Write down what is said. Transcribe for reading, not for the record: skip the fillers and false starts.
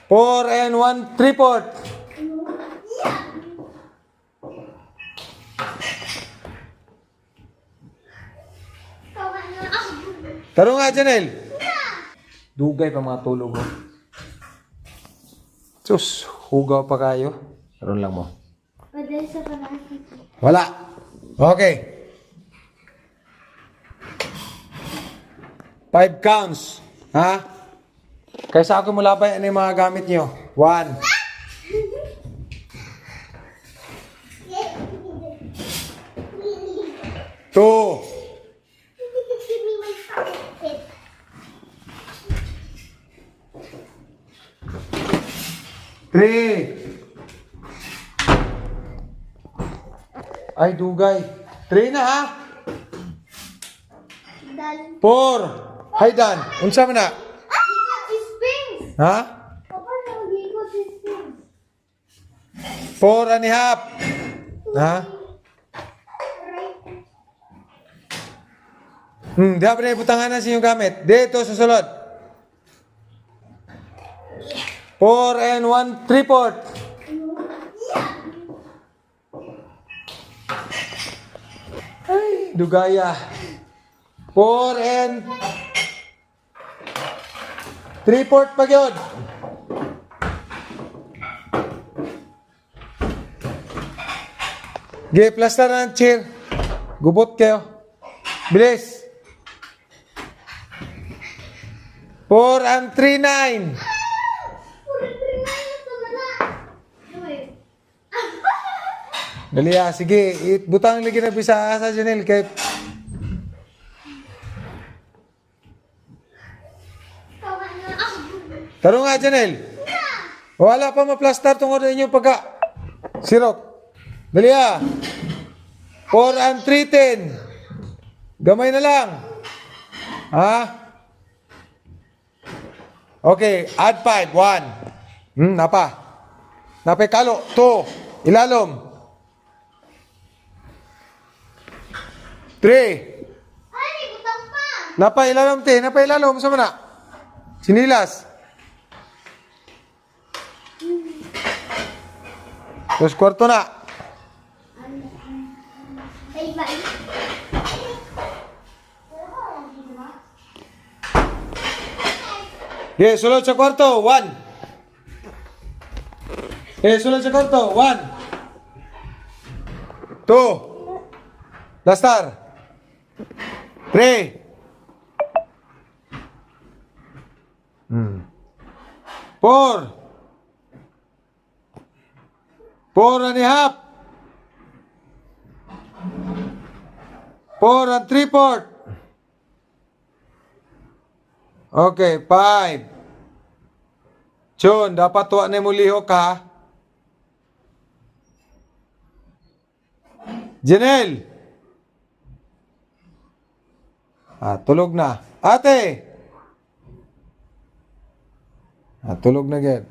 4 and 1/3. Taro nga, Janelle. Dugay pa mga tulog mo. Sus, hugaw pa kayo. Karoon lang mo. Wala. Okay. 5 counts. Ha? Kaysa ako mula pa yan yung mga gamit nyo. 1. 2. 3. Ay, dugay. 3 na, ha? 4. Hay, Dan. Unsa man na? Ha? 4 and a half. Ha? Di ba na ibutangan na siya yung gamit? Dito, susunod. 4 and 1/3. Ay, dugaya. 4 and 3/4 pag yun. Okay, plaster ng chair. Gubot kayo. Bilis. 4 and 3/9. Dali sige. Butang lagi na bisa sa Janelle kay Taro nga, Janelle. Wala pa ma-plaster tungkol na inyong pagka sirok. Dali 4 and 3/10. Gamay na lang. Ha? Okay, add 5. 1. Napa. Napay kalo. 2. Ilalom. 3. Ay, butang pa. Napa ilalom, te. Napa ilalom. Sama na. Sinilas. Terus kwarto na. Ay, ba? Okay, sulod sa kwarto. 1. Okay, sulod sa kwarto. 1. 2. Lastar. 3. 4. 4 and a half. 4 and 3/4. Okay, 5. Chon, dapat tuwa na mo lihok ha. Janelle. Tulog na. Ate. Tulog na, Ged.